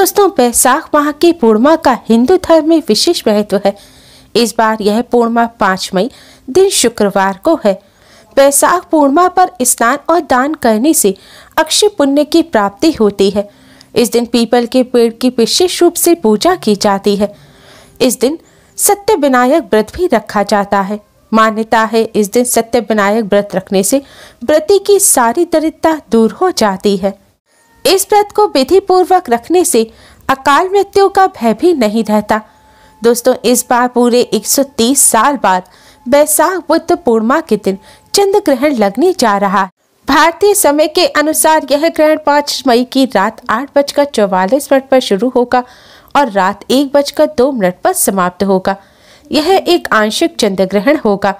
दोस्तों, बैसाख माह की पूर्णिमा का हिंदू धर्म में विशेष महत्व है। इस बार यह पूर्णिमा 5 मई दिन शुक्रवार को है। बैसाख पूर्णिमा पर स्नान और दान करने से अक्षय पुण्य की प्राप्ति होती है। इस दिन पीपल के पेड़ की विशेष रूप से पूजा की जाती है। इस दिन सत्य विनायक व्रत भी रखा जाता है। मान्यता है इस दिन सत्य विनायक व्रत रखने से व्रती की सारी दरिद्रता दूर हो जाती है। इस व्रत को विधि पूर्वक रखने से अकाल मृत्यु का भय भी नहीं रहता। दोस्तों, इस बार पूरे 130 साल बाद बैसाख बुद्ध पूर्णिमा के दिन चंद्र ग्रहण लगने जा रहा है। भारतीय समय के अनुसार यह ग्रहण 5 मई की रात 8:44 पर शुरू होगा और रात 1:02 पर समाप्त होगा। यह एक आंशिक चंद्र ग्रहण होगा।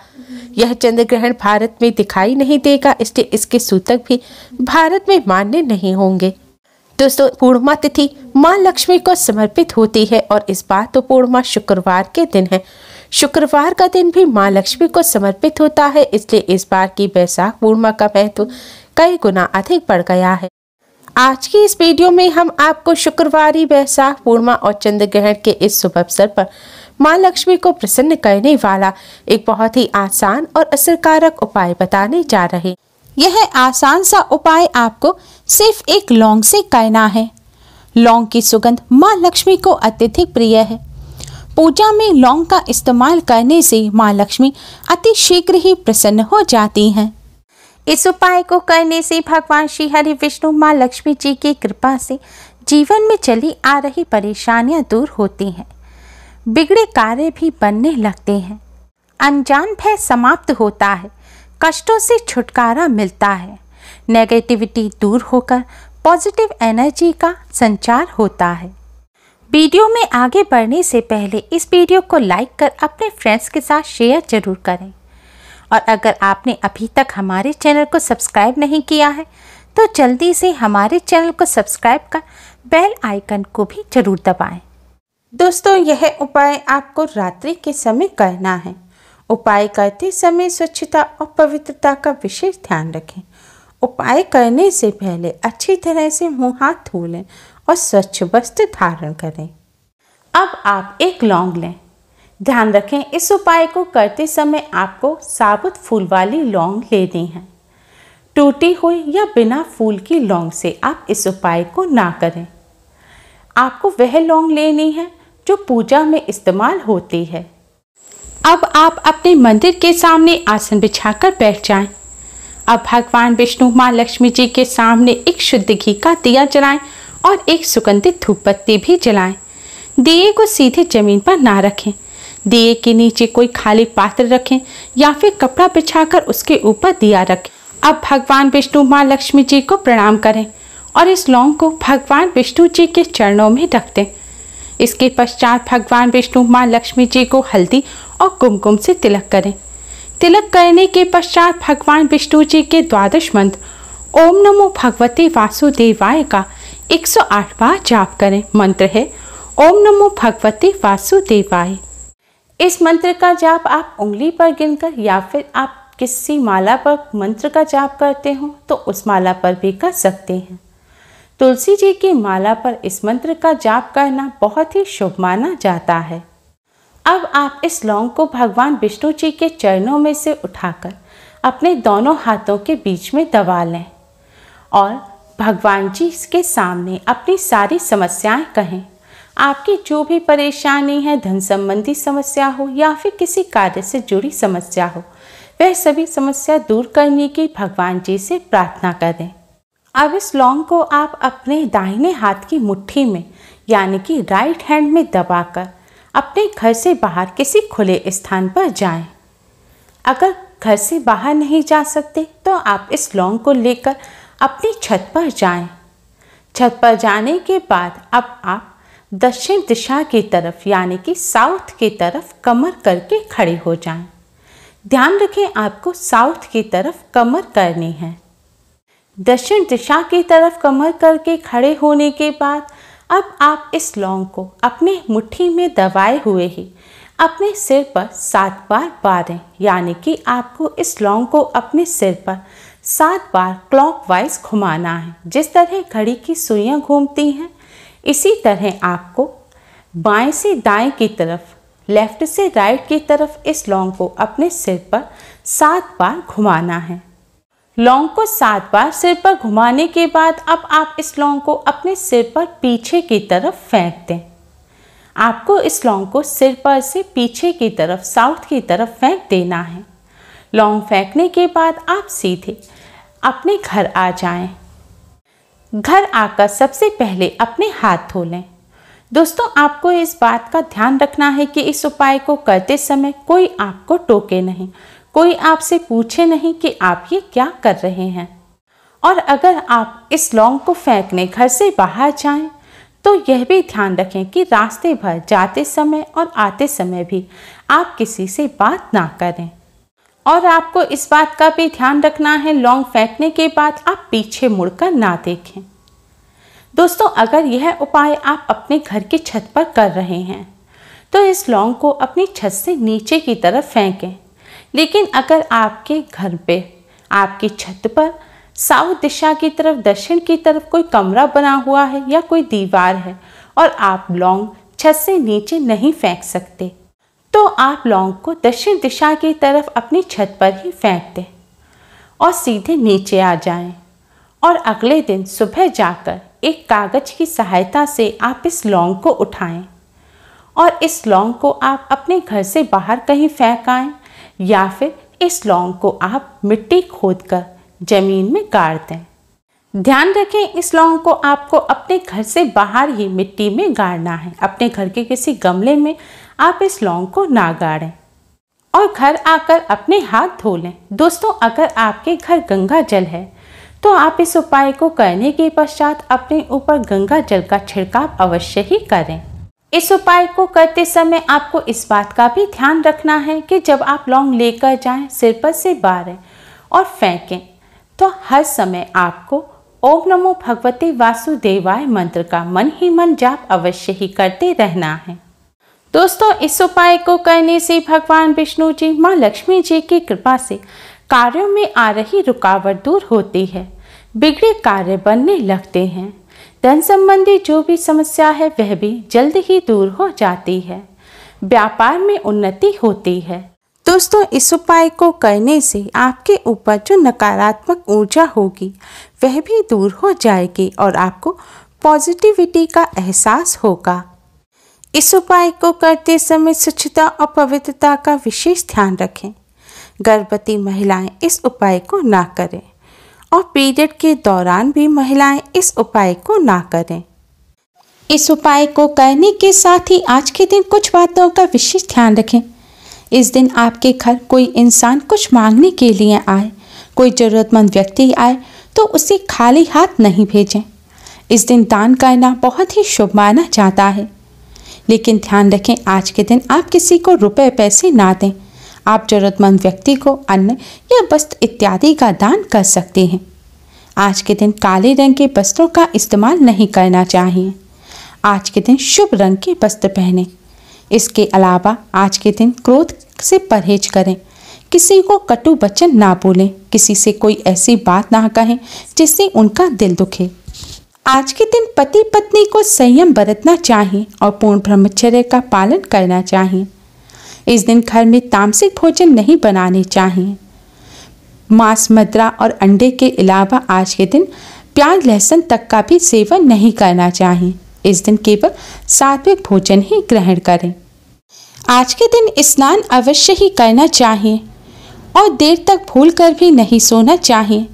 यह चंद्र ग्रहण भारत में दिखाई नहीं देगा, इसलिए इसके सूतक भी भारत में मान्य नहीं होंगे। दोस्तों, पूर्णिमा तिथि मां लक्ष्मी को समर्पित होती है और इस बार तो पूर्णिमा शुक्रवार के दिन है। शुक्रवार का दिन भी मां लक्ष्मी को समर्पित होता है, इसलिए इस बार की बैसाख पूर्णिमा का महत्व कई गुना अधिक बढ़ गया है। आज की इस वीडियो में हम आपको शुक्रवारी बैसाख पूर्णिमा और चंद्र ग्रहण के इस शुभ अवसर पर मां लक्ष्मी को प्रसन्न करने वाला एक बहुत ही आसान और असरकारक उपाय बताने जा रहे। यह आसान सा उपाय आपको सिर्फ एक लौंग से करना है। लौंग की सुगंध मां लक्ष्मी को अत्यधिक प्रिय है। पूजा में लौंग का इस्तेमाल करने से मां लक्ष्मी अति शीघ्र ही प्रसन्न हो जाती हैं। इस उपाय को करने से भगवान श्री हरि विष्णु मां लक्ष्मी जी की कृपा से जीवन में चली आ रही परेशानियां दूर होती हैं। बिगड़े कार्य भी बनने लगते हैं। अनजान भय समाप्त होता है। कष्टों से छुटकारा मिलता है। नेगेटिविटी दूर होकर पॉजिटिव एनर्जी का संचार होता है। वीडियो में आगे बढ़ने से पहले इस वीडियो को लाइक कर अपने फ्रेंड्स के साथ शेयर जरूर करें। और अगर आपने अभी तक हमारे चैनल को सब्सक्राइब नहीं किया है तो जल्दी से हमारे चैनल को सब्सक्राइब कर बेल आइकन को भी जरूर दबाएं। दोस्तों, यह उपाय आपको रात्रि के समय करना है। उपाय करते समय स्वच्छता और पवित्रता का विशेष ध्यान रखें। उपाय करने से पहले अच्छी तरह से मुंह हाथ धो लें और स्वच्छ वस्त्र धारण करें। अब आप एक लौंग लें। ध्यान रखें, इस उपाय को करते समय आपको साबुत फूल वाली लौंग लेनी है। टूटी हुई या बिना फूल की लौंग से आप इस उपाय को ना करें। आपको वह लौंग लेनी है जो पूजा में इस्तेमाल होती है। अब आप अपने मंदिर के सामने आसन बिछाकर बैठ जाएं। अब भगवान विष्णु मां लक्ष्मी जी के सामने एक शुद्ध घी का दिया जलाएं और एक सुगंधित धूप बत्ती भी जलाएं। दिए को सीधे जमीन पर ना रखें। दिए के नीचे कोई खाली पात्र रखें या फिर कपड़ा बिछाकर उसके ऊपर दिया रखें। अब भगवान विष्णु मां लक्ष्मी जी को प्रणाम करें और इस लौंग को भगवान विष्णु जी के चरणों में रख दें। इसके पश्चात भगवान विष्णु मां लक्ष्मी जी को हल्दी और कुमकुम से तिलक करें। तिलक करने के पश्चात भगवान विष्णु जी के 12 मंत्र ओम नमो भगवते वासुदेवाय का 108 बार जाप करें। मंत्र है ओम नमो भगवते वासुदेवाय। इस मंत्र का जाप आप उंगली पर गिनकर या फिर आप किसी माला पर मंत्र का जाप करते हो तो उस माला पर भी कर सकते हैं। तुलसी जी की माला पर इस मंत्र का जाप करना बहुत ही शुभ माना जाता है। अब आप इस लौंग को भगवान विष्णु जी के चरणों में से उठाकर अपने दोनों हाथों के बीच में दबा लें और भगवान जी के सामने अपनी सारी समस्याएं कहें। आपकी जो भी परेशानी है, धन संबंधी समस्या हो या फिर किसी कार्य से जुड़ी समस्या हो, वह सभी समस्या दूर करने की भगवान जी से प्रार्थना करें। अब इस लौंग को आप अपने दाहिने हाथ की मुट्ठी में यानी कि राइट हैंड में दबाकर अपने घर से बाहर किसी खुले स्थान पर जाएं। अगर घर से बाहर नहीं जा सकते तो आप इस लौंग को लेकर अपनी छत पर जाएं। छत पर जाने के बाद अब आप दक्षिण दिशा की तरफ यानी कि साउथ की तरफ कमर करके खड़े हो जाएं। ध्यान रखें, आपको साउथ की तरफ कमर करनी है। दक्षिण दिशा की तरफ कमर करके खड़े होने के बाद अब आप इस लौंग को अपने मुट्ठी में दबाए हुए ही अपने सिर पर 7 बार बारें, यानी कि आपको इस लौंग को अपने सिर पर 7 बार क्लॉकवाइज घुमाना है। जिस तरह घड़ी की सुइयां घूमती हैं इसी तरह आपको बाएं से दाएं की तरफ, लेफ्ट से राइट की तरफ इस लौंग को अपने सिर पर 7 बार घुमाना है। लौंग को 7 बार सिर पर घुमाने के बाद अब आप इस लौंग को अपने सिर पर पीछे की तरफ फेंक दें। आपको इस लौंग को सिर पर से पीछे की तरफ, साउथ की तरफ फेंक देना है। लौंग फेंकने के बाद आप सीधे अपने घर आ जाएं। घर आकर सबसे पहले अपने हाथ धो लें। दोस्तों, आपको इस बात का ध्यान रखना है कि इस उपाय को करते समय कोई आपको टोके नहीं, कोई आपसे पूछे नहीं कि आप ये क्या कर रहे हैं। और अगर आप इस लौंग को फेंकने घर से बाहर जाएं, तो यह भी ध्यान रखें कि रास्ते भर जाते समय और आते समय भी आप किसी से बात ना करें। और आपको इस बात का भी ध्यान रखना है, लौंग फेंकने के बाद आप पीछे मुड़कर ना देखें। दोस्तों, अगर यह उपाय आप अपने घर की छत पर कर रहे हैं तो इस लौंग को अपनी छत से नीचे की तरफ फेंकें। लेकिन अगर आपके घर पे, आपकी छत पर साउथ दिशा की तरफ, दक्षिण की तरफ कोई कमरा बना हुआ है या कोई दीवार है और आप लौंग छत से नीचे नहीं फेंक सकते, तो आप लौंग को दक्षिण दिशा की तरफ अपनी छत पर ही फेंक दें और सीधे नीचे आ जाएं। और अगले दिन सुबह जाकर एक कागज की सहायता से आप इस लौंग को उठाएं और इस लौंग को आप अपने घर से बाहर कहीं फेंक आएं, या फिर इस लौंग को आप मिट्टी खोदकर जमीन में गाड़ दें। ध्यान रखें, इस लौंग को आपको अपने घर से बाहर ही मिट्टी में गाड़ना है। अपने घर के किसी गमले में आप इस लौंग को ना गाड़ें और घर आकर अपने हाथ धो लें। दोस्तों, अगर आपके घर गंगा जल है तो आप इस उपाय को करने के पश्चात अपने ऊपर गंगा जल का छिड़काव अवश्य ही करें। इस उपाय को करते समय आपको इस बात का भी ध्यान रखना है कि जब आप लौंग लेकर जाएं, सिर पर से बाहर और फेंकें, तो हर समय आपको ओम नमो भगवते वासुदेवाय मंत्र का मन ही मन जाप अवश्य ही करते रहना है। दोस्तों, इस उपाय को करने से भगवान विष्णु जी, माँ लक्ष्मी जी की कृपा से कार्यों में आ रही रुकावट दूर होती है, बिगड़े कार्य बनने लगते हैं, धन संबंधी जो भी समस्या है वह भी जल्द ही दूर हो जाती है, व्यापार में उन्नति होती है। दोस्तों, इस उपाय को करने से आपके ऊपर जो नकारात्मक ऊर्जा होगी वह भी दूर हो जाएगी और आपको पॉजिटिविटी का एहसास होगा। इस उपाय को करते समय स्वच्छता और पवित्रता का विशेष ध्यान रखें। गर्भवती महिलाएं इस उपाय को ना करें और पीरियड के दौरान भी महिलाएं इस उपाय को ना करें। इस उपाय को करने के साथ ही आज के दिन कुछ बातों का विशेष ध्यान रखें। इस दिन आपके घर कोई इंसान कुछ मांगने के लिए आए, कोई ज़रूरतमंद व्यक्ति आए तो उसे खाली हाथ नहीं भेजें। इस दिन दान करना बहुत ही शुभ माना जाता है। लेकिन ध्यान रखें, आज के दिन आप किसी को रुपए पैसे ना दें। आप ज़रूरतमंद व्यक्ति को अन्न या वस्त्र इत्यादि का दान कर सकते हैं। आज के दिन काले रंग के वस्त्रों का इस्तेमाल नहीं करना चाहिए। आज के दिन शुभ रंग के वस्त्र पहनें। इसके अलावा आज के दिन क्रोध से परहेज करें। किसी को कटु वचन ना बोलें, किसी से कोई ऐसी बात ना कहें जिससे उनका दिल दुखे। आज के दिन पति पत्नी को संयम बरतना चाहिए और पूर्ण ब्रह्मचर्य का पालन करना चाहिए। इस दिन घर में तामसिक भोजन नहीं बनाने चाहिए। मांस, मदिरा और अंडे के अलावा आज के दिन प्याज, लहसुन तक का भी सेवन नहीं करना चाहिए। इस दिन केवल सात्विक भोजन ही ग्रहण करें। आज के दिन स्नान अवश्य ही करना चाहिए और देर तक भूलकर भी नहीं सोना चाहिए।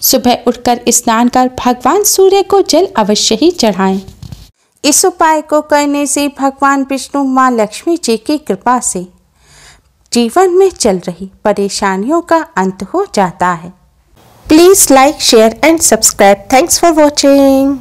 सुबह उठकर स्नान कर भगवान सूर्य को जल अवश्य ही चढ़ाएं। इस उपाय को करने से भगवान विष्णु, माँ लक्ष्मी जी की कृपा से जीवन में चल रही परेशानियों का अंत हो जाता है। Please like, share and subscribe. Thanks for watching.